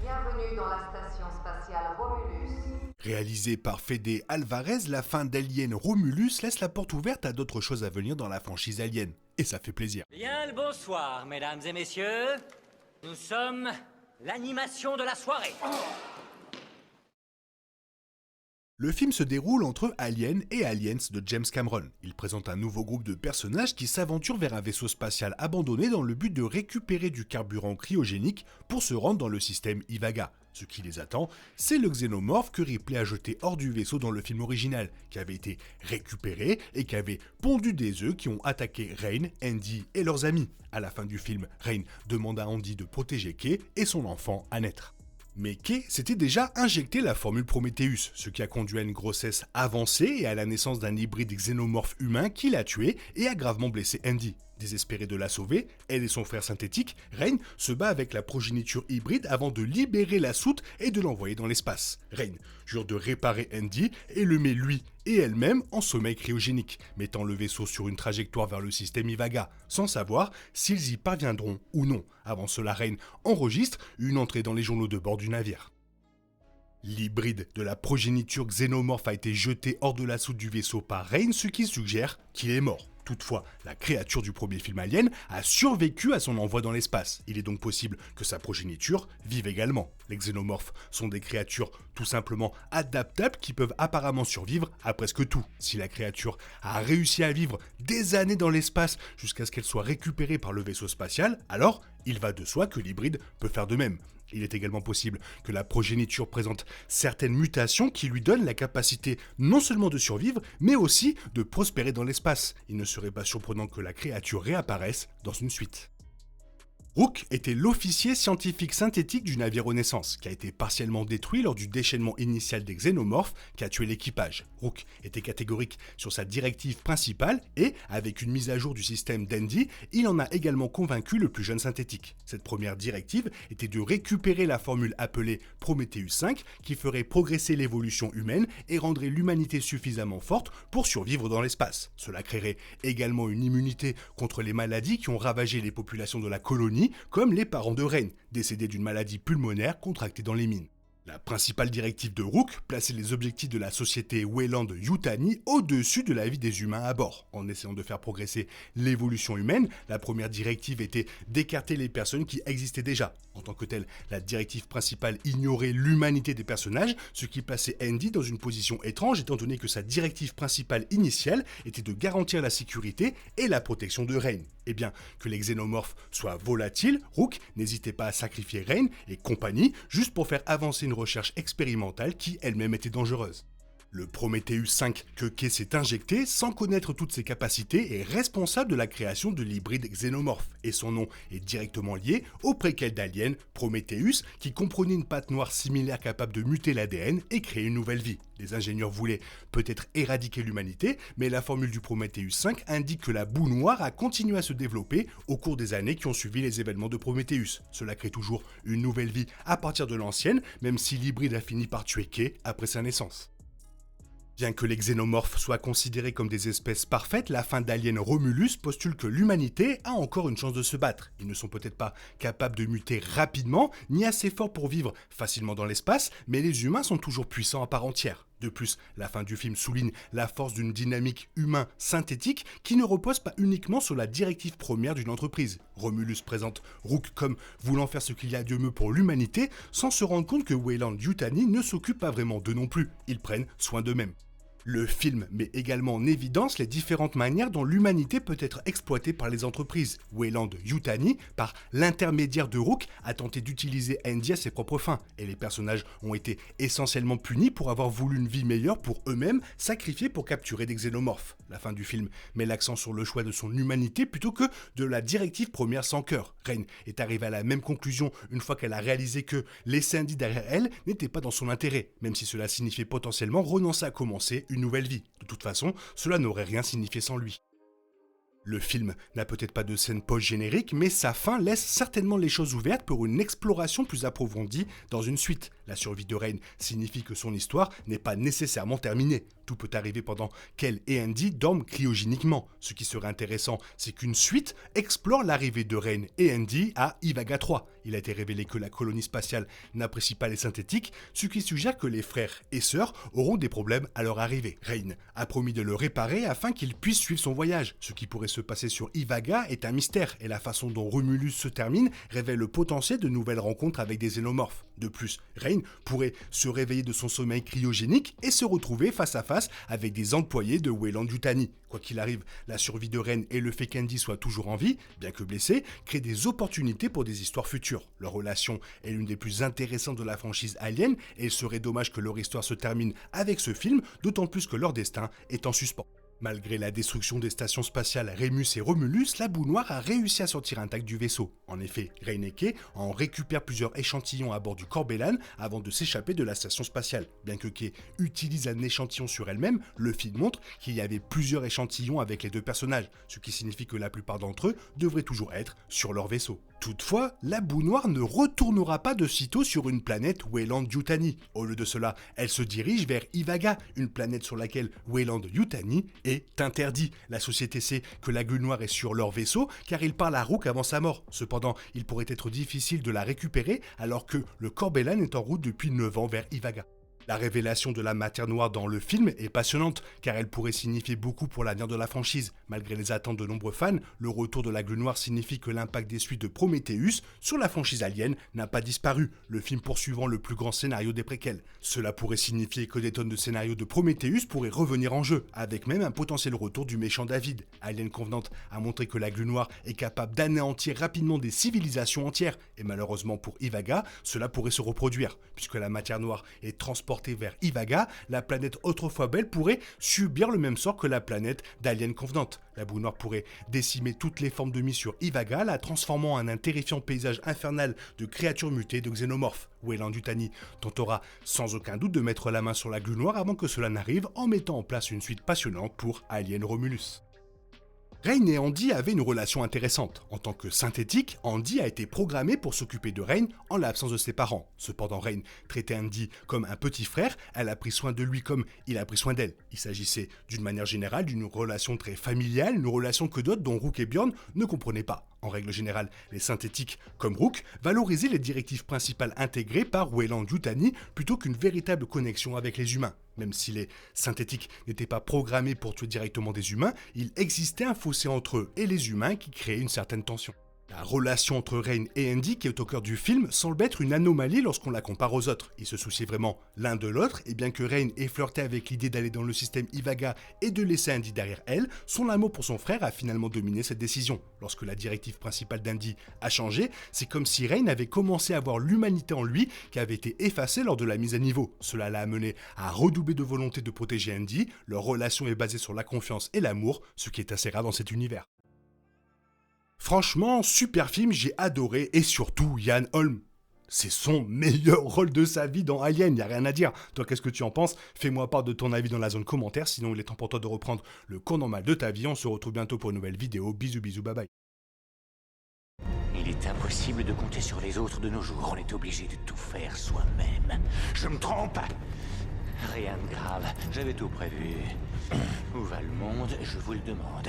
Bienvenue dans la station spatiale Romulus. Réalisé par Fede Alvarez, la fin d'Alien Romulus laisse la porte ouverte à d'autres choses à venir dans la franchise Alien. Et ça fait plaisir. Bien le bonsoir, mesdames et messieurs. Nous sommes l'animation de la soirée. Le film se déroule entre Alien et Aliens de James Cameron. Il présente un nouveau groupe de personnages qui s'aventurent vers un vaisseau spatial abandonné dans le but de récupérer du carburant cryogénique pour se rendre dans le système Ivaga. Ce qui les attend, c'est le xénomorphe que Ripley a jeté hors du vaisseau dans le film original, qui avait été récupéré et qui avait pondu des œufs qui ont attaqué Rain, Andy et leurs amis. À la fin du film, Rain demande à Andy de protéger Kay et son enfant à naître. Mais Kay s'était déjà injecté la formule Prometheus, ce qui a conduit à une grossesse avancée et à la naissance d'un hybride xénomorphe humain qui l'a tué et a gravement blessé Andy. Désespérée de la sauver, elle et son frère synthétique, Rain, se bat avec la progéniture hybride avant de libérer la soute et de l'envoyer dans l'espace. Rain jure de réparer Andy et le met lui et elle-même en sommeil cryogénique, mettant le vaisseau sur une trajectoire vers le système Ivaga, sans savoir s'ils y parviendront ou non. Avant cela, Rain enregistre une entrée dans les journaux de bord du navire. L'hybride de la progéniture xénomorphe a été jeté hors de la soute du vaisseau par Rain, ce qui suggère qu'il est mort. Toutefois, la créature du premier film Alien a survécu à son envoi dans l'espace. Il est donc possible que sa progéniture vive également. Les xénomorphes sont des créatures tout simplement adaptables qui peuvent apparemment survivre à presque tout. Si la créature a réussi à vivre des années dans l'espace jusqu'à ce qu'elle soit récupérée par le vaisseau spatial, alors il va de soi que l'hybride peut faire de même. Il est également possible que la progéniture présente certaines mutations qui lui donnent la capacité non seulement de survivre, mais aussi de prospérer dans l'espace. Il ne serait pas surprenant que la créature réapparaisse dans une suite. Rook était l'officier scientifique synthétique du navire Renaissance, qui a été partiellement détruit lors du déchaînement initial des xénomorphes qui a tué l'équipage. Rook était catégorique sur sa directive principale et, avec une mise à jour du système d'Andy, il en a également convaincu le plus jeune synthétique. Cette première directive était de récupérer la formule appelée Prometheus 5 qui ferait progresser l'évolution humaine et rendrait l'humanité suffisamment forte pour survivre dans l'espace. Cela créerait également une immunité contre les maladies qui ont ravagé les populations de la colonie, comme les parents de Rain, décédés d'une maladie pulmonaire contractée dans les mines. La principale directive de Rook plaçait les objectifs de la société Weyland-Yutani au-dessus de la vie des humains à bord. En essayant de faire progresser l'évolution humaine, la première directive était d'écarter les personnes qui existaient déjà. En tant que telle, la directive principale ignorait l'humanité des personnages, ce qui plaçait Andy dans une position étrange étant donné que sa directive principale initiale était de garantir la sécurité et la protection de Rain. Et bien que les xénomorphes soient volatiles, Rook n'hésitait pas à sacrifier Rain et compagnie juste pour faire avancer une recherche expérimentale qui elle-même était dangereuse. Le Prometheus 5 que Kay s'est injecté, sans connaître toutes ses capacités, est responsable de la création de l'hybride xénomorphe, et son nom est directement lié au préquel d'Alien, Prometheus, qui comprenait une patte noire similaire capable de muter l'ADN et créer une nouvelle vie. Les ingénieurs voulaient peut-être éradiquer l'humanité, mais la formule du Prometheus 5 indique que la boue noire a continué à se développer au cours des années qui ont suivi les événements de Prometheus. Cela crée toujours une nouvelle vie à partir de l'ancienne, même si l'hybride a fini par tuer Kay après sa naissance. Bien que les xénomorphes soient considérés comme des espèces parfaites, la fin d'Alien Romulus postule que l'humanité a encore une chance de se battre. Ils ne sont peut-être pas capables de muter rapidement, ni assez forts pour vivre facilement dans l'espace, mais les humains sont toujours puissants à part entière. De plus, la fin du film souligne la force d'une dynamique humain-synthétique qui ne repose pas uniquement sur la directive première d'une entreprise. Romulus présente Rook comme voulant faire ce qu'il y a de mieux pour l'humanité, sans se rendre compte que Weyland-Yutani ne s'occupe pas vraiment d'eux non plus. Ils prennent soin d'eux-mêmes. Le film met également en évidence les différentes manières dont l'humanité peut être exploitée par les entreprises. Weyland-Yutani, par l'intermédiaire de Rook, a tenté d'utiliser Andy à ses propres fins, et les personnages ont été essentiellement punis pour avoir voulu une vie meilleure pour eux-mêmes, sacrifiés pour capturer des xénomorphes. La fin du film met l'accent sur le choix de son humanité plutôt que de la directive première sans cœur. Rain est arrivée à la même conclusion une fois qu'elle a réalisé que laisser Andy derrière elle n'était pas dans son intérêt, même si cela signifiait potentiellement renoncer à commencer une nouvelle vie. De toute façon, cela n'aurait rien signifié sans lui. Le film n'a peut-être pas de scène post-générique, mais sa fin laisse certainement les choses ouvertes pour une exploration plus approfondie dans une suite. La survie de Rain signifie que son histoire n'est pas nécessairement terminée. Tout peut arriver pendant qu'elle et Andy dorment cryogéniquement. Ce qui serait intéressant, c'est qu'une suite explore l'arrivée de Rain et Andy à Ivaga 3. Il a été révélé que la colonie spatiale n'apprécie pas les synthétiques, ce qui suggère que les frères et sœurs auront des problèmes à leur arrivée. Rain a promis de le réparer afin qu'il puisse suivre son voyage. Ce qui pourrait se passer sur Ivaga est un mystère, et la façon dont Romulus se termine révèle le potentiel de nouvelles rencontres avec des xénomorphes. De plus, Rain pourrait se réveiller de son sommeil cryogénique et se retrouver face à face avec des employés de Weyland-Yutani. Quoi qu'il arrive, la survie de Rain et le fait qu'Andy soit toujours en vie, bien que blessé, créent des opportunités pour des histoires futures. Leur relation est l'une des plus intéressantes de la franchise Alien et il serait dommage que leur histoire se termine avec ce film, d'autant plus que leur destin est en suspens. Malgré la destruction des stations spatiales Remus et Romulus, la boue noire a réussi à sortir intacte du vaisseau. En effet, Rain et Kay en récupèrent plusieurs échantillons à bord du Corbelan avant de s'échapper de la station spatiale. Bien que Kay utilise un échantillon sur elle-même, le film montre qu'il y avait plusieurs échantillons avec les deux personnages, ce qui signifie que la plupart d'entre eux devraient toujours être sur leur vaisseau. Toutefois, la boue noire ne retournera pas de sitôt sur une planète Weyland-Yutani. Au lieu de cela, elle se dirige vers Ivaga, une planète sur laquelle Weyland-Yutani est interdit. La société sait que la gueule noire est sur leur vaisseau car il parle à Rook avant sa mort. Cependant, il pourrait être difficile de la récupérer alors que le Corbelan est en route depuis 9 ans vers Ivaga. La révélation de la matière noire dans le film est passionnante, car elle pourrait signifier beaucoup pour l'avenir de la franchise. Malgré les attentes de nombreux fans, le retour de la Grue Noire signifie que l'impact des suites de Prometheus sur la franchise Alien n'a pas disparu, le film poursuivant le plus grand scénario des préquels. Cela pourrait signifier que des tonnes de scénarios de Prometheus pourraient revenir en jeu, avec même un potentiel retour du méchant David. Alien Covenant a montré que la Grue Noire est capable d'anéantir rapidement des civilisations entières, et malheureusement pour Ivaga, cela pourrait se reproduire. Puisque la matière noire est transportée vers Ivaga, la planète autrefois belle pourrait subir le même sort que la planète d'Alien Covenant. La boue noire pourrait décimer toutes les formes de vie sur Ivaga, la transformant en un terrifiant paysage infernal de créatures mutées de xénomorphes. Weyland-Yutani tentera sans aucun doute de mettre la main sur la Grue Noire avant que cela n'arrive, en mettant en place une suite passionnante pour Alien Romulus. Rain et Andy avaient une relation intéressante. En tant que synthétique, Andy a été programmé pour s'occuper de Rain en l'absence de ses parents. Cependant, Rain traitait Andy comme un petit frère, elle a pris soin de lui comme il a pris soin d'elle. Il s'agissait d'une manière générale d'une relation très familiale, une relation que d'autres, dont Rook et Bjorn, ne comprenaient pas. En règle générale, les synthétiques, comme Rook, valorisaient les directives principales intégrées par Weyland-Yutani plutôt qu'une véritable connexion avec les humains. Même si les synthétiques n'étaient pas programmés pour tuer directement des humains, il existait un fossé entre eux et les humains qui créait une certaine tension. La relation entre Rain et Andy, qui est au cœur du film, semble être une anomalie lorsqu'on la compare aux autres. Ils se souciaient vraiment l'un de l'autre, et bien que Rain ait flirté avec l'idée d'aller dans le système Ivaga et de laisser Andy derrière elle, son amour pour son frère a finalement dominé cette décision. Lorsque la directive principale d'Andy a changé, c'est comme si Rain avait commencé à voir l'humanité en lui qui avait été effacée lors de la mise à niveau. Cela l'a amené à redoubler de volonté de protéger Andy. Leur relation est basée sur la confiance et l'amour, ce qui est assez rare dans cet univers. Franchement, super film, j'ai adoré, et surtout Ian Holm. C'est son meilleur rôle de sa vie dans Alien, y a rien à dire. Toi, qu'est-ce que tu en penses? Fais-moi part de ton avis dans la zone commentaire, sinon il est temps pour toi de reprendre le cours normal de ta vie. On se retrouve bientôt pour une nouvelle vidéo. Bisous, bisous, bye bye. Il est impossible de compter sur les autres de nos jours, on est obligé de tout faire soi-même. Je me trompe? Rien de grave, j'avais tout prévu. Où va le monde, je vous le demande.